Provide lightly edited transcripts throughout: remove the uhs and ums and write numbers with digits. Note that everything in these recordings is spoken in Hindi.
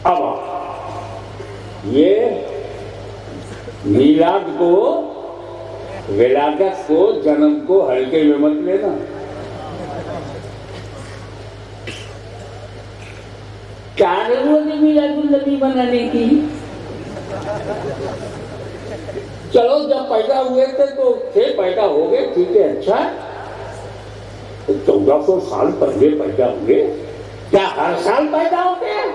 अब ये मीलाद को, विलादत को, जन्म को हल्के में मत लेना। क्या जरूरत है मीलादुल नबी बनाने की? चलो जब पैदा हुए थे तो पैदा हो गए, ठीक है, अच्छा। तो 1400 साल पहले पैदा हुए, क्या हर साल पैदा होते हैं?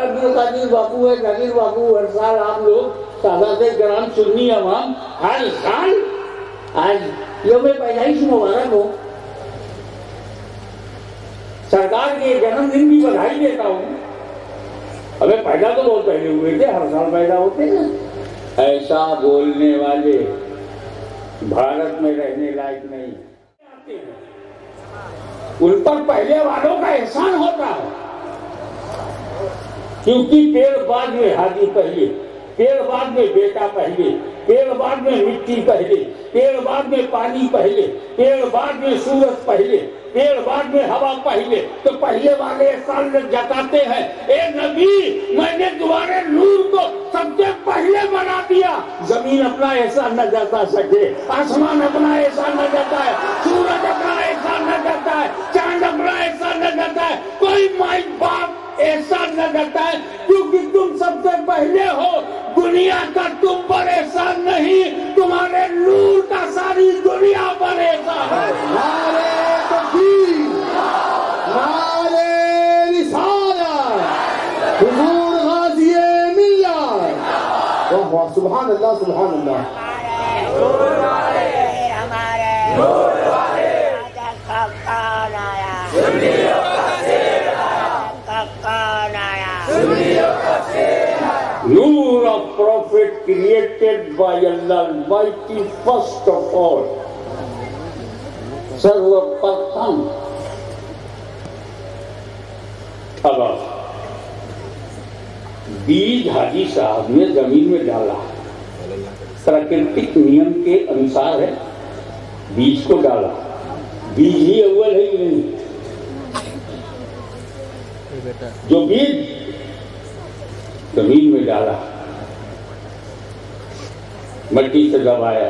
अब्दुल कादिर बापू है, जाकिर बापू, हर साल आप लोग सादाते ग्राम सुन्नी अवाम हर साल आज यौम पैदाइश मुबारक हो। सरकार के जन्मदिन की बधाई देता हूँ। अबे पैदा तो बहुत पहले हुए थे, हर साल पैदा होते हैं। ऐसा बोलने वाले भारत में रहने लायक नहीं आते हैं। उन पर पहले वालों का एहसान होता है, क्योंकि पेड़ बाद में हाथी पहले, पेड़ बाद में बेटा पहले, पेड़ बाद में मिट्टी पहले, पेड़ बाद में पानी पहले, पेड़ बाद में सूरज पहले, पेड़ बाद में हवा पहले। तो पहले वाले एहसान जताते हैं, ए नबी मैंने तुम्हारे नूर को सबसे पहले बना दिया। जमीन अपना एहसान न जता सके, आसमान अपना एहसान न जता है, सूरज अपना एहसान न जता है, चांद अपना एहसान न जता है, कोई माई बाप एहसान न करता है, क्योंकि तुम सबसे पहले हो। दुनिया का तुम पर एहसान नहीं, तुम्हारे नूर का सारी दुनिया पर एहसान है। नारे तकबीर, नारे रिसालत, हुजूर गाज़िए मिल्लत। वाह वाह, सुभान अल्लाह, सुभान अल्लाह। Noor of Prophet created by Allah Almighty first of all, सर्वप्रथम। अब बीज हाजी साहब ने जमीन में डाला, प्राकृतिक नियम के अनुसार है, बीज को डाला। बीज ही अव्वल है कि नहीं? जो बीज जमीन में डाला, मट्टी से दबाया,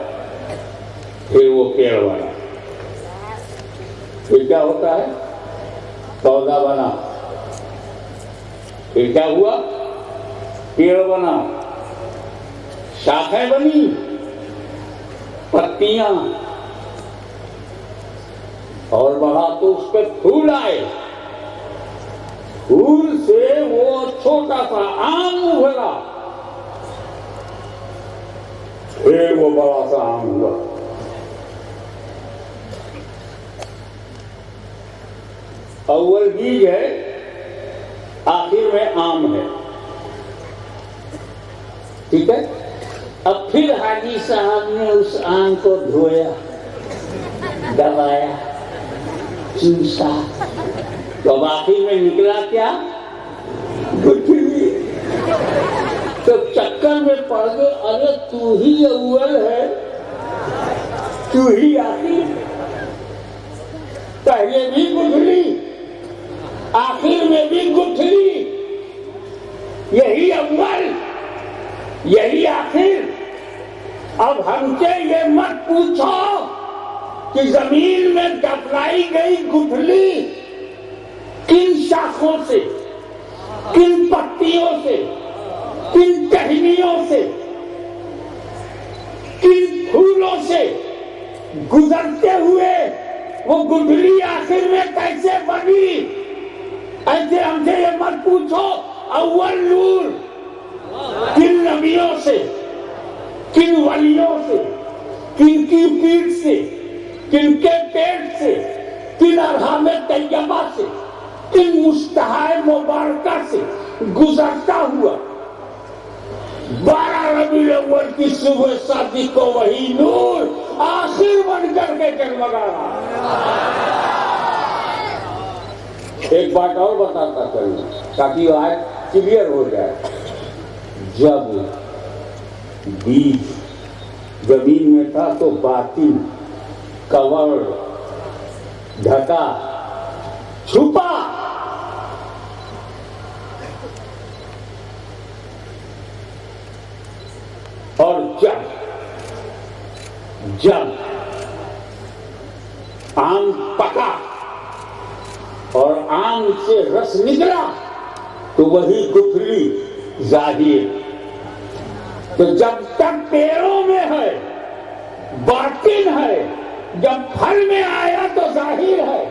फिर वो पेड़ बना। फिर क्या होता है? पौधा बना। फिर क्या हुआ? पेड़ बना, शाखाएं बनी, पत्तियां, और बढ़ा तो उस पर फूल आए। फूल से वो छोटा सा आम उभरा, फिर वो बड़ा सा आम हुआ। अव्वल बीज है, आखिर में आम है, ठीक है। अब फिर हाजी साहब ने उस आम को धोया, दबाया, चूसा, तो अब आखिर में निकला क्या? गुठली। तो चक्कर में पड़ गए, अरे तू ही अव्वल है, तू ही आखिर। पहले भी गुठली, आखिर में भी गुठली, यही अव्वल, यही आखिर। अब हमसे ये मत पूछो कि जमीन में दफनाई गई गुठली किन शाखों से, किन पत्तियों से, किन टहनियों से, किन फूलों से गुजरते हुए वो गुठली आखिर में कैसे बनी। ऐसे हमसे ये मत पूछो। अव्वल नूर किन नबियों से, किन वलियों से, किन की पीठ से, किन के पेट से, किन अरहाम तैयबा से, किन मुस्तहाए मुबारका से गुजरता हुआ 12 रबीउल अव्वल की सुबह शादी को वही नूर आखिर बनकर के जगमगा रहा। एक बात और बताता चलूं ताकि आज क्लियर हो जाए। जब बीज जमीन में था तो बातिन कवर ढका छुपा और जब आम पका और आम से रस निकला तो वही गुठली जाहिर। तो जब तक पेड़ों में है बातिन है, जब फल में आया तो जाहिर है।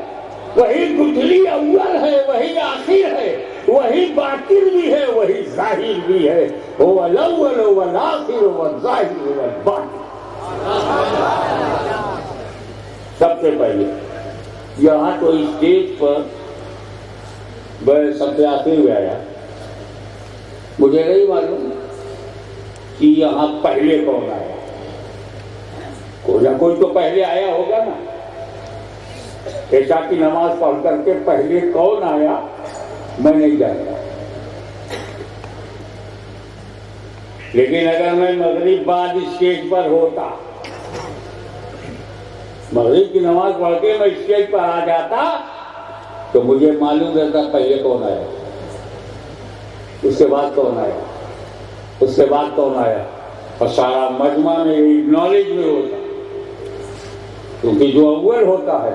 वही गुठली अव्वल है, वही आखिर है, वही बातिन भी है, वही जाहिर भी है। वल अव्वल वल आखिर वल जाहिर वल बातिन। सबसे पहले यहाँ तो स्टेज पर बड़े सबसे आते हुए आया, मुझे नहीं मालूम कि यहाँ पहले कौन आया। कोई ना कोई तो पहले आया होगा ना। ऐशा की नमाज पढ़ करके पहले कौन आया मैं नहीं जानता। लेकिन अगर मैं मगरिब बाद स्टेज पर होता, मगरिब की नमाज पढ़ के मैं स्टेज पर आ जाता तो मुझे मालूम रहता पहले कौन आया, उसके बाद कौन आया, उसके बाद कौन आया, और सारा मजमा में नॉलेज में होता। क्योंकि जो अव्वल होता है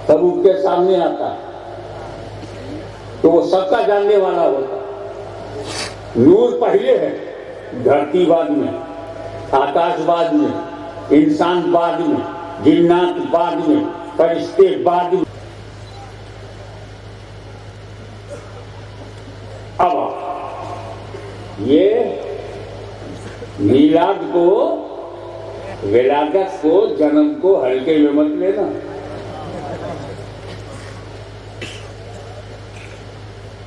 तब उसके सामने आता है तो वो सबका जानने वाला होता है। नूर पहले है, धरती बाद में, आकाश बाद में, इंसान बाद में, जिन्नात बाद में, फरिश्ते बाद में। अब ये मीलाद को, विलादत को, जन्म को हल्के में मत लेना।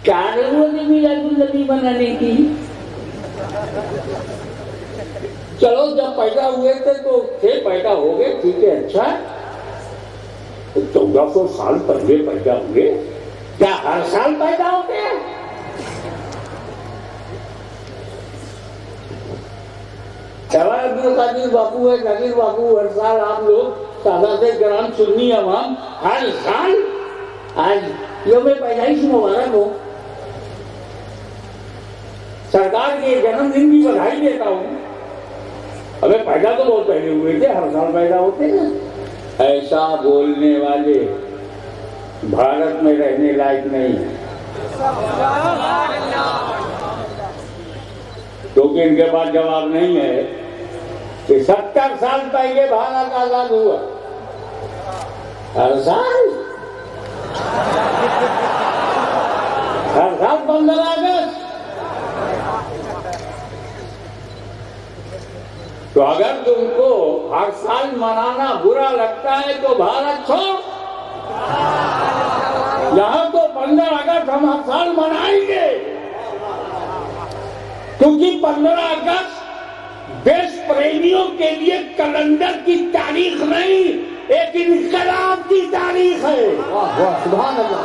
क्या जरूरत है मीलादुन्नबी बनाने की? चलो जब पैदा हुए थे तो पैदा हो गए, ठीक है, अच्छा है। तो 1400 साल पहले पैदा हुए, क्या हर साल पैदा होते हैं? अब्दुल कादिर बापू है, जाकिर बापू, हर साल आप लोग सादाते ग्राम सुन्नी अवाम हर साल आज यौम पैदाइश मुबारक हो। सरकार के जन्मदिन की बधाई देता हूँ। अबे पैदा तो बहुत पहले हुए थे, हर साल पैदा होते हैं। ऐसा बोलने वाले भारत में रहने लायक नहीं है, क्योंकि इनके पास जवाब नहीं है कि 70 साल पहले भारत आजाद हुआ। हर साल 15 अगस्त। तो अगर तुमको हर साल मनाना बुरा लगता है तो भारत छोड़। यहां तो 15 अगस्त हम हर साल मनाएंगे, क्योंकि 15 अगस्त देश प्रेमियों के लिए कैलेंडर की तारीख नहीं, एक इनकलाब की तारीख है। वाह वाह, सुभान अल्लाह।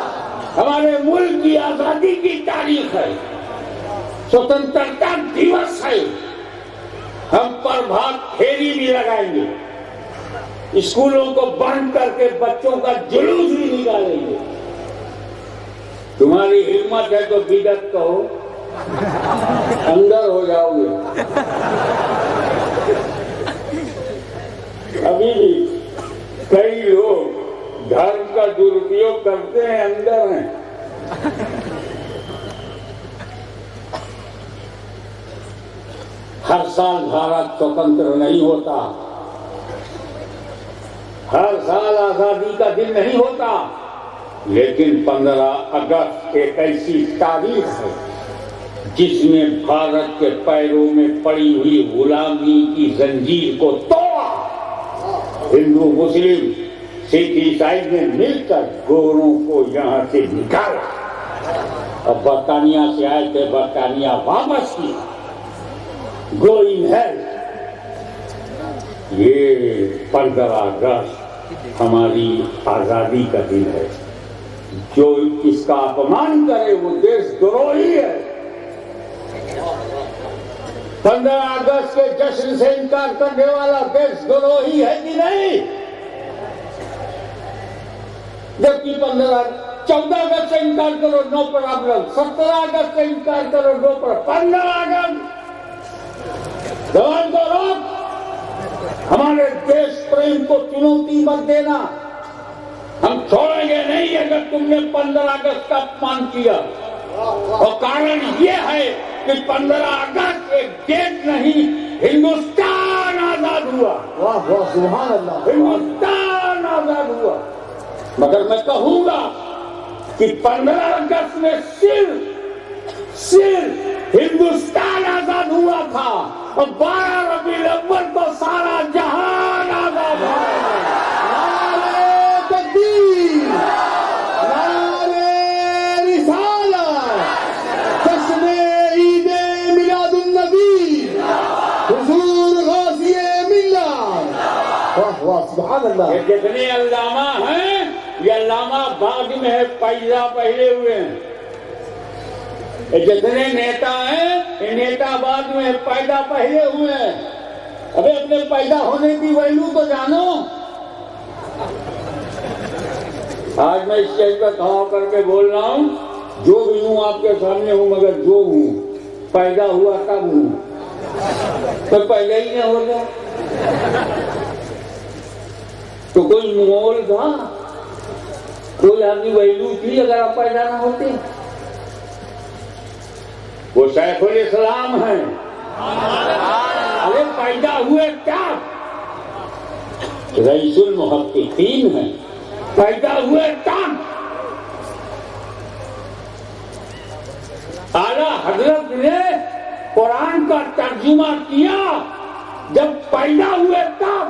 हमारे मुल्क की आजादी की तारीख है, स्वतंत्रता दिवस है। हम प्रभात फेरी भी लगाएंगे, स्कूलों को बंद करके बच्चों का जुलूस भी निकालेंगे। तुम्हारी हिम्मत है तो बिदत कहो, अंदर हो जाओगे। अभी भी कई लोग धर्म का दुरुपयोग करते हैं, अंदर हैं। हर साल भारत स्वतंत्र नहीं होता, हर साल आजादी का दिन नहीं होता, लेकिन 15 अगस्त एक ऐसी तारीख है जिसमें भारत के पैरों में पड़ी हुई गुलामी की जंजीर को तोड़ा। हिंदू, मुस्लिम, सिख, ईसाई ने मिलकर गोरों को यहाँ से निकाला। अब बरतानिया से आए थे, बरतानिया वापस किया। गोइंग है। ये 15 अगस्त हमारी आजादी का दिन है। जो इसका अपमान करे वो देशद्रोही है। 15 अगस्त के जश्न से इनकार करने वाला देशद्रोही है कि नहीं? जबकि 15 14 अगस्त से इनकार करो, नो प्रॉब्लम। 17 अगस्त से इनकार करो, नो प्रॉब्लम। 15 अगस्त जवान को रोक, हमारे देश प्रेम को चुनौती मत देना, हम छोड़ेंगे नहीं अगर तुमने 15 अगस्त का अपमान किया। और कारण ये है कि 15 अगस्त एक डेट नहीं, हिंदुस्तान आजाद हुआ। वाह वाह सुभान अल्लाह। हिंदुस्तान आजाद हुआ। मगर मैं कहूंगा कि 15 अगस्त में सिर्फ हिंदुस्तान आजाद हुआ था और 12 रबीउल अव्वल को सारा जहान आजाद हुआ। नारे तकबीर, नारे रिसालत, जश्न ईद मिलादुन्नबी, हुजूर गाज़िए मिल्लत। वाह वाह सुभान अल्लाह। ये जितने अल्लामा हैं, ये अल्लामा बाद में है, पैदा पहले हुए हैं। ये जितने नेता हैं, ये नेता बाद में पैदा पहले हुए हैं। अबे अपने पैदा होने की वैल्यू तो जानो। आज मैं स्टेज पर खड़ा करके बोल रहा हूँ, जो भी हूँ आपके सामने हूँ, मगर जो हूँ पैदा हुआ तब हूँ, तो पैदा ही नहीं हो गया तो कोई मोल था, कोई आपकी वैल्यू थी अगर आप पैदा ना होते? वो सैफुल इस्लाम है। अरे पैदा हुए क्या? रईसुल मुहक्किकीन है। पैदा हुए तब आला हजरत ने कुरान का तर्जुमा किया, जब पैदा हुए तब।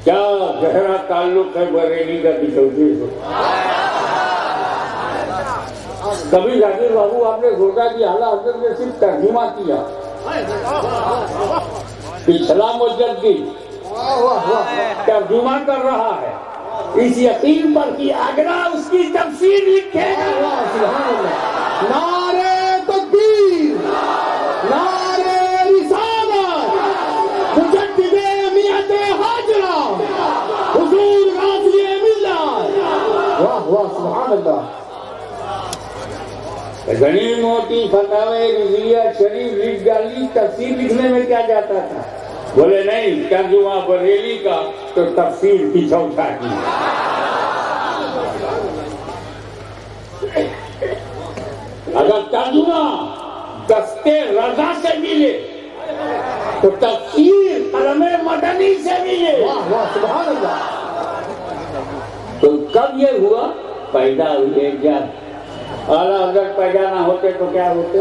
क्या गहरा ताल्लुक है बरेली का बिचौलिए से। कभी जाकिर बाबू आपने सोचा कि आला हजरत ने सिर्फ तर्जुमा किया? पिछला मुजद्दिद तर्जुमा कर रहा है इस यकीन पर कि आगरा उसकी तफसीर लिखेगा। नारे तकबीर, नारे रिसालत, मुजद्दिदे मियते हाजरा, हुजूर गाज़िए मिल्लत। वाह वाह सुभान अल्लाह। घनी मोटी फतावे रिज़िया शरीफ लिख डाली, तफसीर लिखने में क्या जाता था? बोले नहीं, तर्जुमा बरेली का तो तफसीर पिछौछा की। अगर तर्जुमा दस्ते रजा से मिले तो तफसीर कलमे मदनी से मिले। वाह वाह सुभान अल्लाह। तो कब ये हुआ? पैदा हुए जब। आला हज़रत पैदा ना होते तो क्या होते?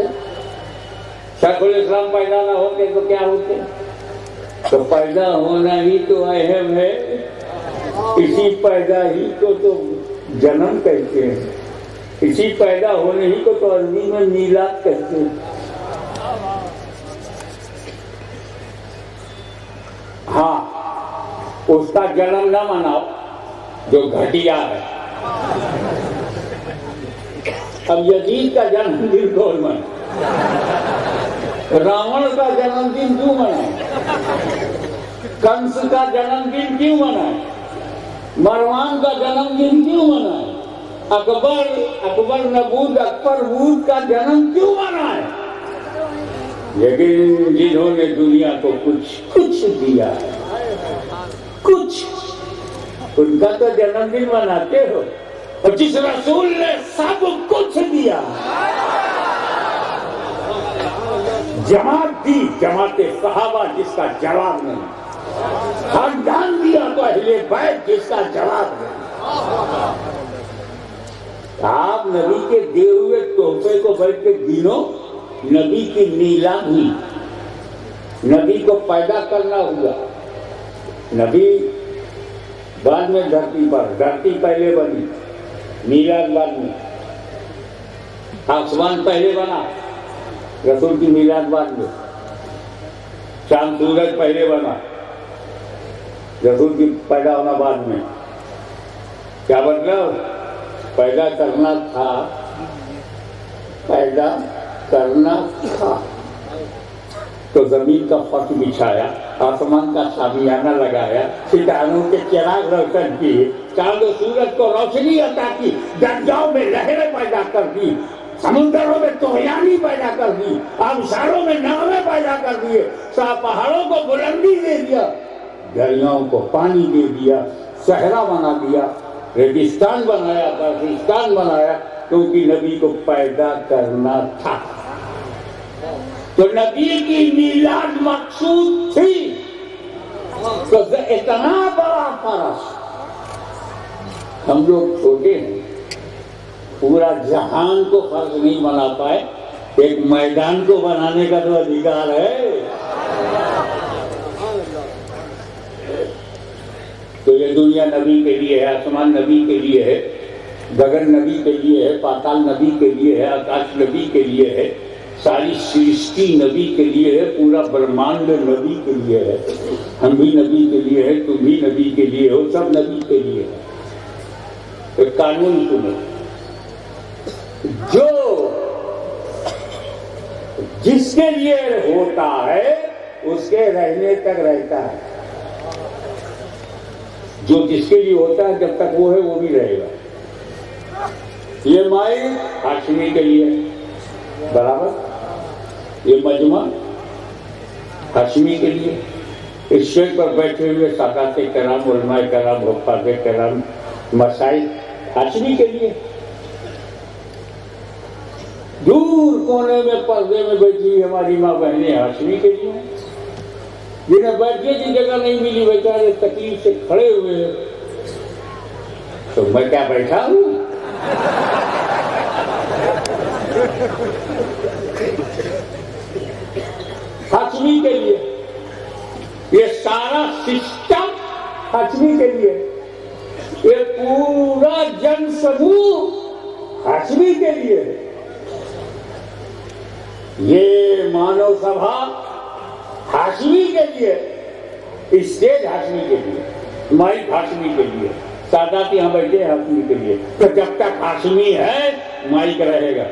शैखुल इस्लाम पैदा ना होते तो क्या होते? तो पैदा होना ही तो अहम है। इसी पैदा ही को तो जन्म कहते हैं, इसी पैदा होने ही को तो अरबी में मीलाद कहते हैं। हाँ, उसका जन्म ना मनाओ जो घटिया है। अब यजीद का जन्मदिन कौन मनाए? रावण का जन्मदिन क्यों मनाए? कंस का जन्मदिन क्यों मनाए? मरवान का जन्मदिन क्यों मनाए? अकबर नबूद अकबरबूद का जन्म क्यों मनाए? लेकिन जिन्होंने दुनिया को कुछ दिया है, कुछ, उनका तो जन्मदिन मनाते हो। और जिस रसूल ने सब कुछ दिया, जमात दी, जमाते सहाबा जिसका जवाब नहीं, खानदान दिया तो अहले बैत जिसका जवाब नहीं। आप नबी के दिए हुए तोहफे को बैठ के गिनो। नबी की नीलामी, नबी को पैदा करना हुआ। नबी बाद में धरती पर, धरती पहले बनी, मीलाद बाद में। आसमान पहले बना, रसूल की मीलाद बाद में। चांद सूरज पहले बना, रसूल की पैदा होना बाद में। क्या मतलब? पैदा करना था, पैदा करना था तो जमीन का फर्श बिछाया, आसमान का शामियाना लगाया, सितारों के चिराग रोशन किए, चांद सूरज को रोशनी अता की, दरियाओं में लहरें पैदा कर दी, समुद्रों में तोहयानी पैदा कर दी, आबशारों में नावें पैदा कर दिए, पहाड़ों को बुलंदी दे दिया, दरियाओं को पानी दे दिया, सहरा बना दिया, रेगिस्तान बनाया, पाकिस्तान बनाया, क्योंकि नबी को पैदा करना था। तो नबी की मीलाद मकसूद थी। तो इतना बड़ा फर्ज हम लोग छोटे हैं, पूरा जहान को फर्ज नहीं बना पाए, एक मैदान को बनाने का तो अधिकार है। तो ये दुनिया नबी के लिए है, आसमान नबी के लिए है, गगन नबी के लिए है, पाताल नबी के लिए है, आकाश नबी के लिए है, सारी सृष्टि नबी के लिए है, पूरा ब्रह्मांड नबी के लिए है, हम भी नबी के लिए है, तुम भी नबी के लिए हो, सब नबी के लिए है। तो कानून सुनो, जो जिसके लिए होता है उसके रहने तक रहता है, जो जिसके लिए होता है जब तक वो है वो भी रहेगा। ये माइक हाशमी के लिए बराबर, ये मजमा हाशमी के लिए, इस स्टेज पर बैठे हुए साकाते कराम, उलमाए कराम, हुफ्फाज़े कराम, मशाइख हाशमी के लिए, दूर कोने में पर्दे में बैठी हुई हमारी माँ बहनें हाशमी के लिए, जिन्हें बैठने की जगह नहीं मिली, बेचारे तकलीफ से खड़े हुए हैं। तो मैं क्या बैठा हूँ? हाशमी के लिए, ये सारा सिस्टम हाशमी के लिए, ये पूरा जन समूह हाशमी के लिए, ये मानव सभा हाशमी के लिए, स्टेज हाशमी के लिए, माइक हाशमी के लिए, सादात यहाँ बैठे हाशमी के लिए। तो जब तक हाशमी है माइक रहेगा,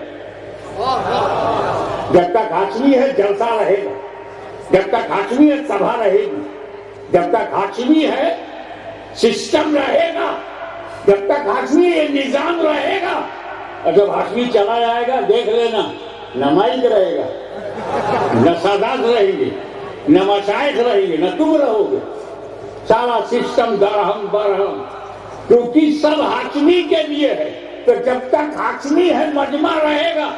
जब तक हाशमी है जलसा रहेगा, जब तक हाशमी है सभा रहेगी, जब तक हाशमी है सिस्टम रहेगा, जब तक हाशमी है निजाम रहेगा। और जब हाशमी चला जाएगा देख लेना, न माइक रहेगा, न सादात रहेंगे, न मशाइख रहेंगे, न तुम रहोगे, सारा सिस्टम दरहम बरहम, क्योंकि सब हाशमी के लिए है। तो जब तक हाशमी है मजमा रहेगा।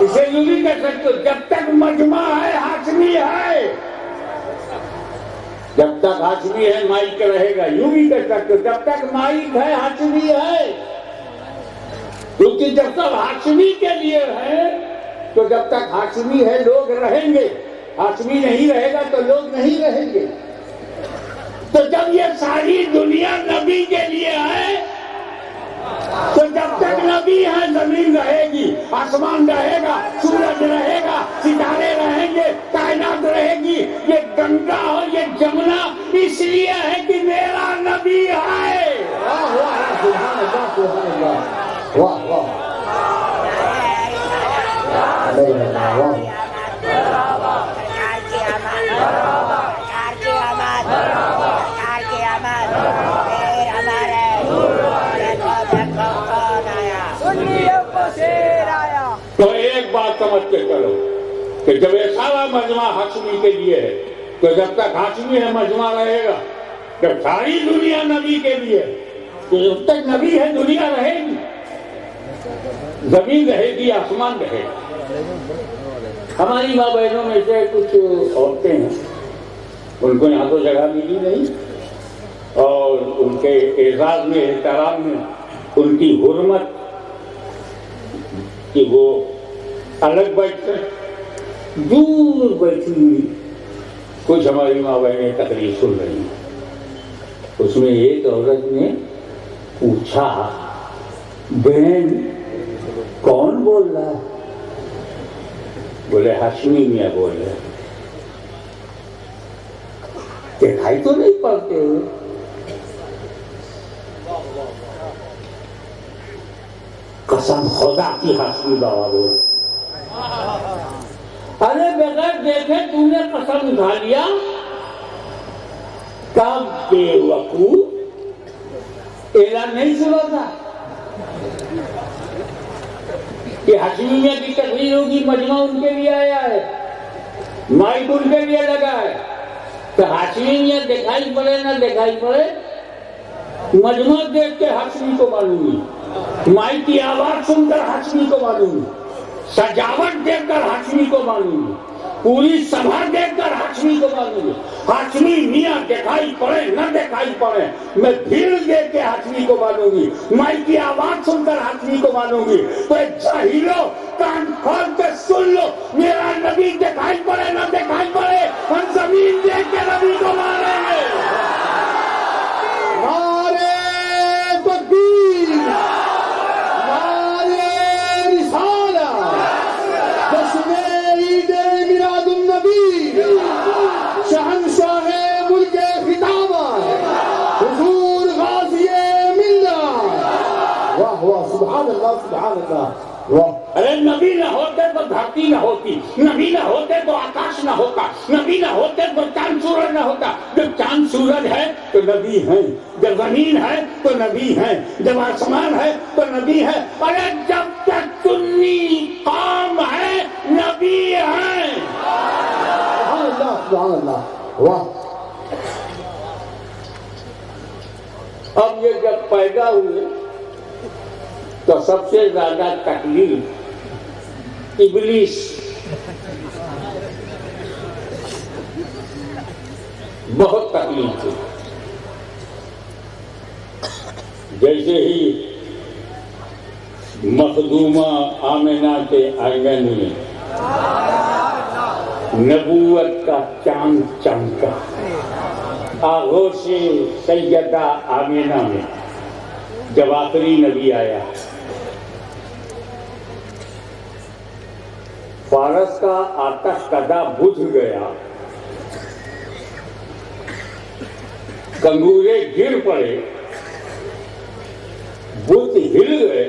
इसे यूं भी कह सकते हो, जब तक मजमा है हाशमी है, जब तक हाशमी है माइक रहेगा। यूं भी कह सकते हो, जब तक माइक है हाशमी है, क्योंकि जब तक हाशमी के लिए है, तो जब तक हाशमी है लोग रहेंगे, हाशमी नहीं रहेगा तो लोग नहीं रहेंगे। तो जब ये सारी दुनिया नबी के लिए है, तो जब तक नबी है जमीन रहेगी, आसमान रहेगा, सूरज रहेगा, सितारे रहेंगे, कायनात रहेगी। ये गंगा और ये जमुना इसलिए है कि मेरा नबी है। वाह वाह, सुभान अल्लाह, सुभान अल्लाह, वाह वाह, तो एक बात समझ के चलो कि जब ये सारा मजमा हाशमी के लिए है, तो जब तक हाशमी है मजमा रहेगा। जब सारी दुनिया नबी के लिए, तो जब तक नबी है दुनिया रहेगी, जमीन रहेगी, आसमान रहेगा। हमारी माँ बहनों में से कुछ औरतें हैं, उनको यहाँ तो जगह मिली नहीं, और उनके एजाज में, एहतराम में, उनकी हुर्मत कि वो अलग बैठकर दूर बैठी हुई कुछ हमारी माँ बहनें तकरीर सुन रही हैं। उसमें एक औरत ने पूछा, बहन कौन बोल रहा है? बोले हाशमी मियाँ बोल रहे। दिखाई तो नहीं पड़ते हुए। कसम खुदा की हाशमी बाबा बोल। अरे बगैर देखे तूने कसम उठा लिया, कब बेवकूफ, ऐलान नहीं सुना था कि हाशमी मियां की तकरीर होगी, मजमा उनके लिए आया है, माइक उनके लिए लगा है, तो हाशमी मियां दिखाई पड़े ना दिखाई पड़े, मजमा देख के हाशमी को मालूम, माइक की आवाज सुनकर हाशमी को मालूम, सजावट देखकर हाशमी को मालूम, पूरी सभा देखकर हाशमी को मालूम, हाशमी मियां दिखाई पड़े न दिखाई पड़े, मैं भीड़ देख के हाशमी को मालूंगी, माइक की आवाज सुनकर हाशमी को मालूंगी। तो जाहिलो कान खोल के सुन लो, मेरा नबी दिखाई पड़े न दिखाई पड़े, हम जमीन देख के नबी को मारेंगे। नारे तकबीर, नारे रिसालत, जश्न ईद मिलादुन नबी, शहंशाहे मुल्के खिताबत, हुजूर गाज़िए मिल्लत। वाह वाह, सुभान अल्लाह, सुभान अल्लाह, वाह। अरे नबी न होते तो धरती न होती, नबी न होते तो आकाश न होता, नबी न होते तो चांद सूरज न होता। जब चांद सूरज है तो नबी है, जब जमीन है तो नबी है, जब आसमान है तो नबी है। अरे जब तक सुन्नी कौम है नबी है। सुभान अल्लाह, सुभान अल्लाह, वाह। अब ये जब पैदा हुए तो सबसे ज्यादा तकलीफ इब्लीस, बहुत तकलीफ थी। जैसे ही मखदूमा आमिना के आंगन में नबूवत का चांद चमका, आगोशे सैयदा आमिना में जब आखिरी नबी आया, फारस का आतश कदा बुझ गया, कंगूरे गिर पड़े, बुत हिल गए।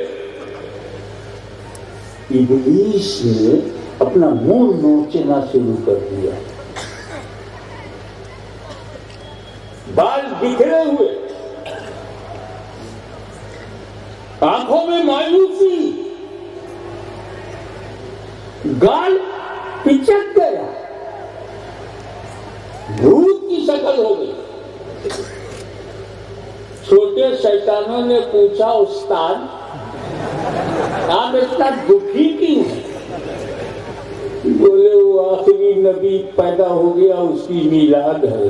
इब्लीस ने अपना मुंह नोचना शुरू कर दिया, बाल बिखरे हुए, आंखों में मायूसी, गाल पिचक गया, भूत की शक्ल हो गई। छोटे शैतानों ने पूछा, उस्ताद आप इतना दुखी क्यों हैं? बोले वो आखिरी नबी पैदा हो गया, उसकी मीलाद है।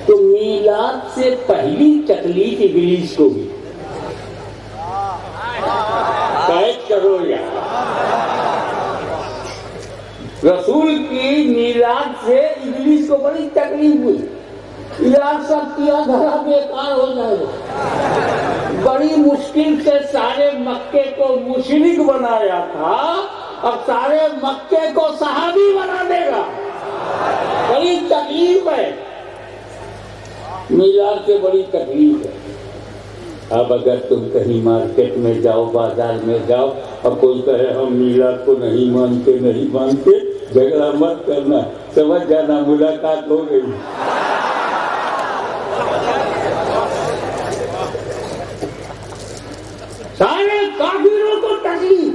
तो मीलाद से पहली तकलीफ इब्लीस को हुई, कैद करो यार। रसूल की मीलाद से इब्लीस को बड़ी तकलीफ हुई, इलाज सब किया, धरा बेकार हो जाएगा। बड़ी मुश्किल से सारे मक्के को मुशरिक बनाया था, अब सारे मक्के को सहाबी बना देगा, बड़ी तकलीफ है। मीलाद से बड़ी तकलीफ है। अब अगर तुम कहीं मार्केट में जाओ, बाजार में जाओ, और कोई कहे हम मीलाद को नहीं मानते, झगड़ा मत करना, समझ जाना मुलाकात हो गई। सारे काफिरों को तकलीफ,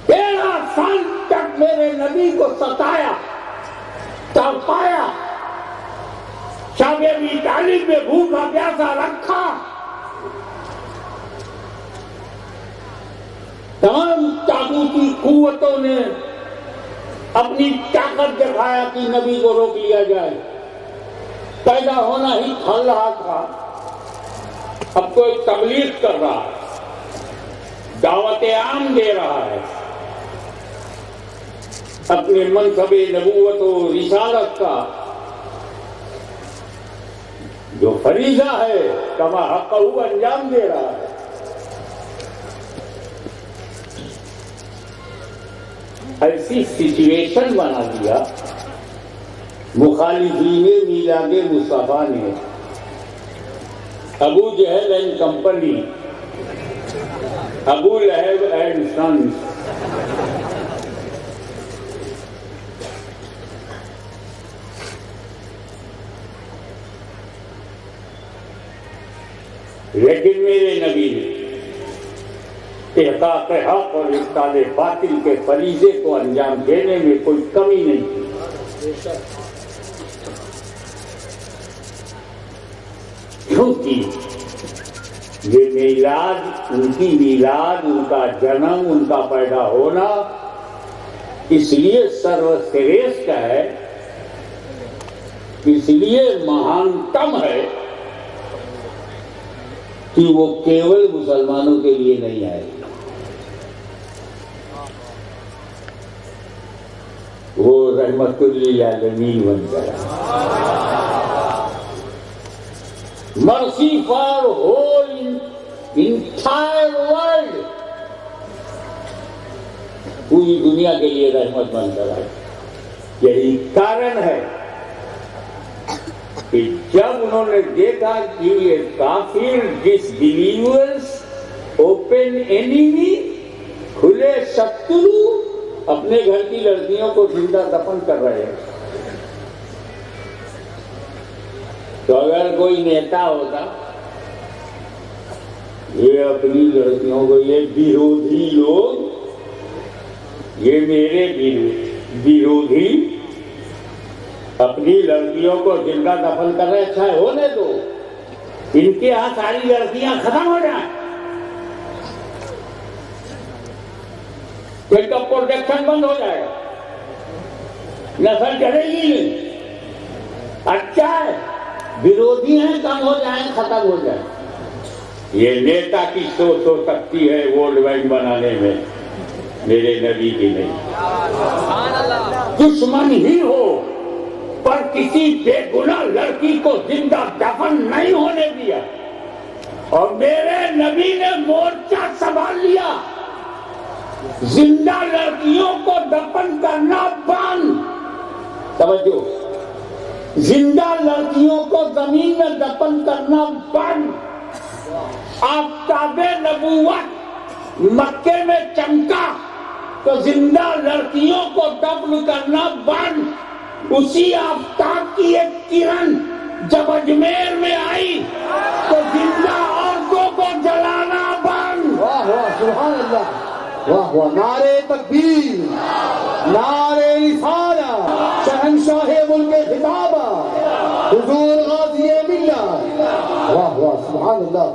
13 साल तक मेरे नबी को सताया, तड़पाया, शाब अबी तालिब में भूखा प्यासा रखा, तमाम ताकूती कुव्वतों ने अपनी ताकत दिखाया कि नबी को रोक लिया जाए। पैदा होना ही फल रहा था, अब तो एक तबलीग कर रहा है, दावत आम दे रहा है, अपने मनसबे नबूवत और रिसालत का जो फरीजा है कमा हक़हू अंजाम दे रहा है। ऐसी सिचुएशन बना दिया मुखालिफीने मीलादे मुस्तफा ने, Abu Jahl and company, Abu Lahab and sons, लेकिन मेरे नबी ने इहकाक हक और इब्ताल बातिल के फरीजे को अंजाम देने में कोई कमी नहीं की, क्योंकि ये मीलाद, उनकी मीलाद, उनका जन्म, उनका पैदा होना इसलिए सर्वश्रेष्ठ है, इसलिए महानतम है कि वो केवल मुसलमानों के लिए नहीं आए, वो रहमतुल्लिल आलमीन बन गया। Mercy for whole entire world, पूरी दुनिया के लिए रहमत बनकर आए। यही कारण है कि जब उन्होंने देखा कि ये काफिर डिसबिलीवर्स, ओपन एनिमी, खुले शत्रु अपने घर की लड़कियों को जिंदा दफन कर रहे हैं, तो अगर कोई नेता होता, ये अपनी लड़कियों को, ये विरोधी लोग, ये मेरे विरोधी अपनी लड़कियों को जिंदा दफन कर रहे, अच्छा है होने दो, इनके यहां सारी लड़कियां खत्म हो जाए, इनका प्रोटेक्शन बंद हो जाएगा, नस्ल चलेगी नहीं। अच्छा है विरोधी हैं, कम हो जाए, खत्म हो जाए। ये नेता की सोच हो सकती है वर्ल्ड बैंक बनाने में, मेरे नबी की नहीं। दुश्मन ही हो पर किसी बेगुनाह लड़की को जिंदा दफन नहीं होने दिया, और मेरे नबी ने मोर्चा संभाल लिया, जिंदा लड़कियों को दफन करना बंद। समझो, जिंदा लड़कियों को जमीन में दफन करना बंद। आफ़ताबे नबूवत मक्के में चमका तो जिंदा लड़कियों को दफन करना बंद। उसी आफ़ताब की एक किरण जब अजमेर में आई तो जिंदा औरतों को जलाना बंद। वाह वाह सुभान अल्लाह, वाह वाह, नारे तकबीर, नारे रिसाला, शहंशाहे मुल्क खिताबा, हुजूर गाज़ी मिल्लत, वाह वाह सुभान अल्लाह।